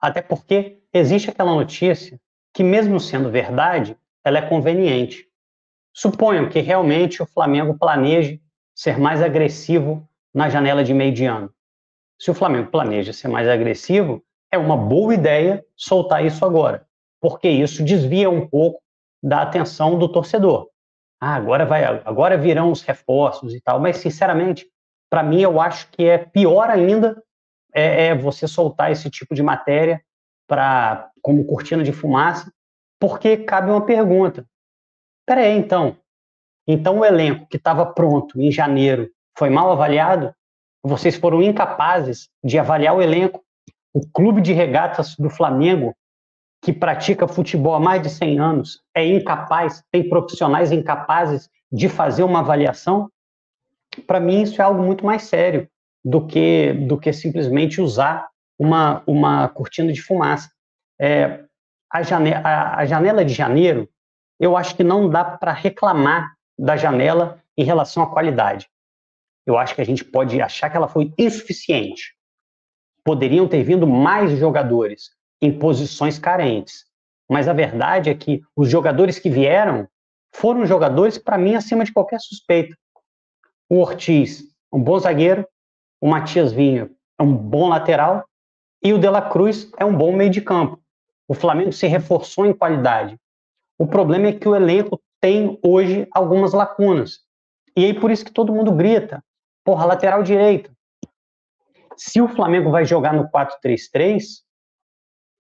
Até porque existe aquela notícia que, mesmo sendo verdade, ela é conveniente. Suponham que realmente o Flamengo planeje ser mais agressivo na janela de meio de ano. Se o Flamengo planeja ser mais agressivo, é uma boa ideia soltar isso agora, porque isso desvia um pouco da atenção do torcedor. Agora virão os reforços e tal, mas sinceramente, para mim eu acho que é pior ainda você soltar esse tipo de matéria como cortina de fumaça, porque cabe uma pergunta. Peraí, então o elenco que estava pronto em janeiro foi mal avaliado? Vocês foram incapazes de avaliar o elenco? O clube de regatas do Flamengo, que pratica futebol há mais de 100 anos, é incapaz, tem profissionais incapazes de fazer uma avaliação? Para mim, isso é algo muito mais sério do que simplesmente usar uma cortina de fumaça. É, a janela de janeiro, eu acho que não dá para reclamar da janela em relação à qualidade. Eu acho que a gente pode achar que ela foi insuficiente. Poderiam ter vindo mais jogadores em posições carentes. Mas a verdade é que os jogadores que vieram foram jogadores, para mim, acima de qualquer suspeita. O Ortiz, um bom zagueiro, o Matias Vinha é um bom lateral e o De La Cruz é um bom meio de campo. O Flamengo se reforçou em qualidade. O problema é que o elenco tem hoje algumas lacunas. E aí por isso que todo mundo grita, porra, lateral direito. Se o Flamengo vai jogar no 4-3-3,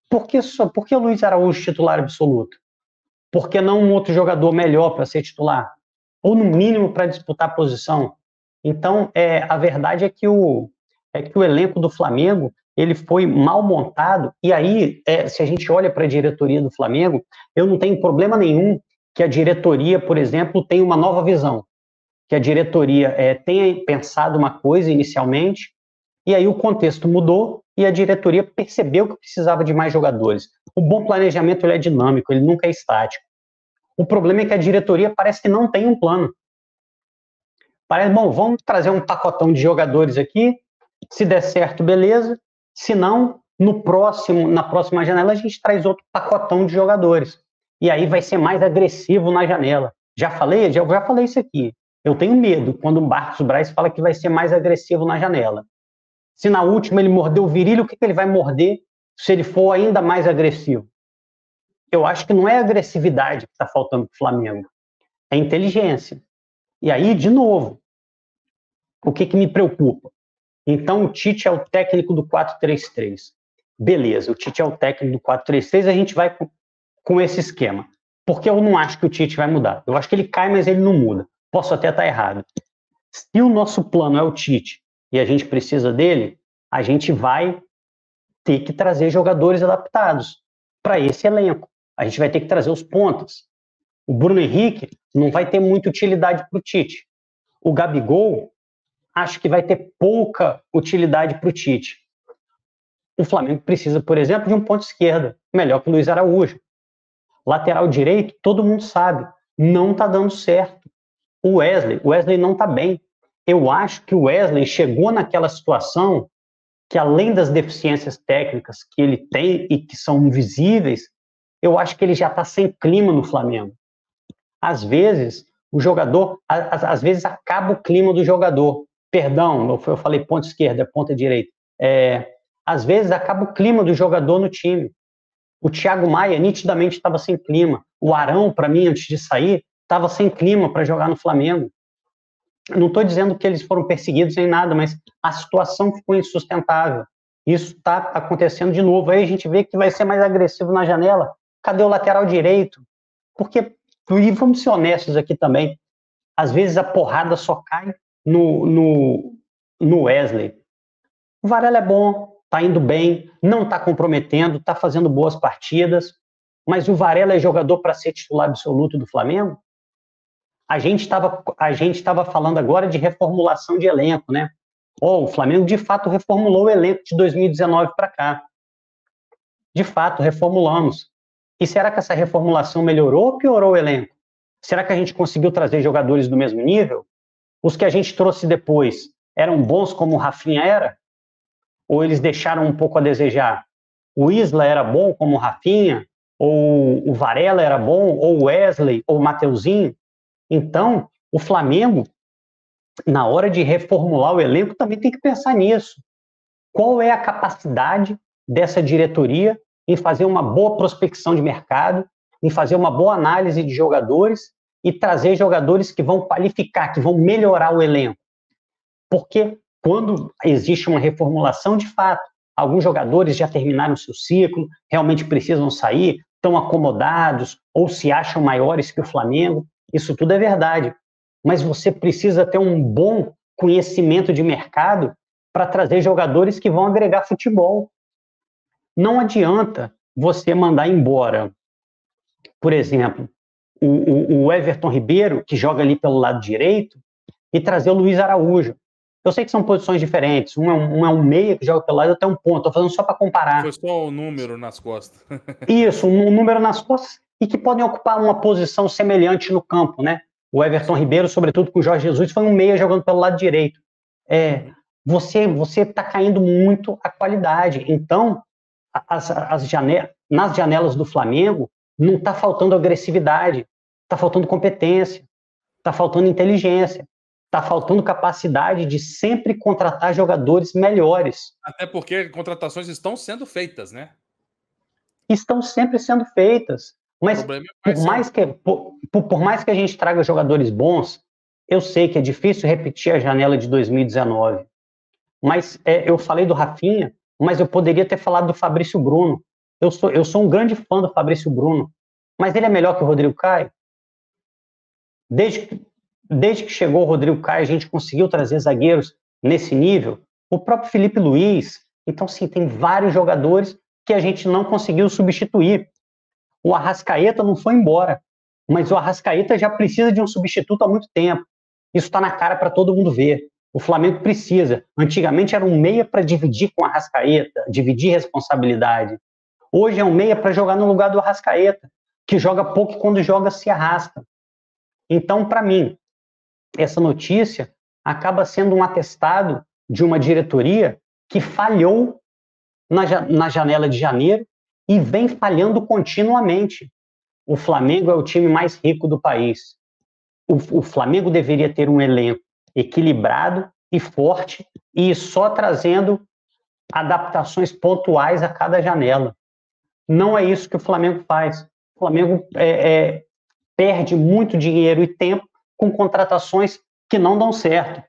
por que o Luiz Araújo titular absoluto? Por que não um outro jogador melhor para ser titular? Ou no mínimo para disputar a posição? Então, a verdade é que o elenco do Flamengo ele foi mal montado, e aí, se a gente olha para a diretoria do Flamengo, eu não tenho problema nenhum que a diretoria, por exemplo, tenha uma nova visão, que a diretoria tenha pensado uma coisa inicialmente, e aí o contexto mudou e a diretoria percebeu que precisava de mais jogadores. O bom planejamento ele é dinâmico, ele nunca é estático. O problema é que a diretoria parece que não tem um plano. Parece, bom, vamos trazer um pacotão de jogadores aqui, se der certo, beleza. Se não, na próxima janela, a gente traz outro pacotão de jogadores. E aí vai ser mais agressivo na janela. Já falei isso aqui. Eu tenho medo quando o Marcos Braz fala que vai ser mais agressivo na janela. Se na última ele mordeu o virilho, o que ele vai morder se ele for ainda mais agressivo? Eu acho que não é agressividade que está faltando para o Flamengo, é inteligência. E aí, de novo, o que me preocupa? Então, o Tite é o técnico do 4-3-3. Beleza, o Tite é o técnico do 4-3-3, a gente vai com esse esquema. Porque eu não acho que o Tite vai mudar. Eu acho que ele cai, mas ele não muda. Posso até estar errado. Se o nosso plano é o Tite e a gente precisa dele, a gente vai ter que trazer jogadores adaptados para esse elenco. A gente vai ter que trazer os pontas. O Bruno Henrique não vai ter muita utilidade para o Tite. O Gabigol, acho que vai ter pouca utilidade para o Tite. O Flamengo precisa, por exemplo, de um ponto esquerda, melhor que o Luiz Araújo. Lateral direito, todo mundo sabe, não está dando certo. O Wesley não está bem. Eu acho que o Wesley chegou naquela situação que, além das deficiências técnicas que ele tem e que são invisíveis, eu acho que ele já está sem clima no Flamengo. Às vezes, o jogador, às vezes acaba o clima do jogador. Perdão, eu falei ponta esquerda, ponta direita. Às vezes acaba o clima do jogador no time. O Thiago Maia nitidamente estava sem clima. O Arão, para mim, antes de sair, estava sem clima para jogar no Flamengo. Não estou dizendo que eles foram perseguidos nem nada, mas a situação ficou insustentável. Isso está acontecendo de novo. Aí a gente vê que vai ser mais agressivo na janela. Cadê o lateral direito? Porque, e vamos ser honestos aqui também, às vezes a porrada só cai no Wesley. O Varela é bom, está indo bem, não está comprometendo, está fazendo boas partidas, mas o Varela é jogador para ser titular absoluto do Flamengo? A gente estava falando agora de reformulação de elenco, né? O Flamengo de fato reformulou o elenco de 2019 para cá. De fato, reformulamos. E será que essa reformulação melhorou ou piorou o elenco? Será que a gente conseguiu trazer jogadores do mesmo nível? Os que a gente trouxe depois eram bons como o Rafinha era? Ou eles deixaram um pouco a desejar? o Isla era bom como o Rafinha, ou o Varela era bom, ou o Wesley, ou o Mateuzinho. Então, o Flamengo, na hora de reformular o elenco, também tem que pensar nisso. Qual é a capacidade dessa diretoria em fazer uma boa prospecção de mercado, em fazer uma boa análise de jogadores e trazer jogadores que vão qualificar, que vão melhorar o elenco? Porque quando existe uma reformulação de fato, alguns jogadores já terminaram seu ciclo, realmente precisam sair, estão acomodados ou se acham maiores que o Flamengo, isso tudo é verdade. Mas você precisa ter um bom conhecimento de mercado para trazer jogadores que vão agregar futebol. Não adianta você mandar embora, por exemplo, o Everton Ribeiro, que joga ali pelo lado direito, e trazer o Luiz Araújo. Eu sei que são posições diferentes. Um é um meia que joga pelo lado, até um ponto. Estou fazendo só para comparar. Foi só o número nas costas. Isso, um número nas costas e que podem ocupar uma posição semelhante no campo, né? O Everton Ribeiro, sobretudo com o Jorge Jesus, foi um meia jogando pelo lado direito. Você está caindo muito a qualidade. Então, nas janelas do Flamengo, não está faltando agressividade, está faltando competência, está faltando inteligência, está faltando capacidade de sempre contratar jogadores melhores. Até porque contratações estão sendo feitas, né? Estão sempre sendo feitas. Mas por mais que a gente traga jogadores bons, eu sei que é difícil repetir a janela de 2019. Mas eu falei do Rafinha, mas eu poderia ter falado do Fabrício Bruno. Eu sou um grande fã do Fabrício Bruno, mas ele é melhor que o Rodrigo Caio? Desde que chegou o Rodrigo Caio, a gente conseguiu trazer zagueiros nesse nível. O próprio Felipe Luiz. Então, sim, tem vários jogadores que a gente não conseguiu substituir. O Arrascaeta não foi embora, mas o Arrascaeta já precisa de um substituto há muito tempo. Isso está na cara para todo mundo ver. O Flamengo precisa. Antigamente era um meia para dividir com o Arrascaeta, dividir responsabilidade. Hoje é um meia para jogar no lugar do Arrascaeta, que joga pouco e quando joga se arrasta. Então, para mim, essa notícia acaba sendo um atestado de uma diretoria que falhou na janela de janeiro e vem falhando continuamente. O Flamengo é o time mais rico do país. O Flamengo deveria ter um elenco equilibrado e forte e só trazendo adaptações pontuais a cada janela. Não é isso que o Flamengo faz. O Flamengo perde muito dinheiro e tempo com contratações que não dão certo.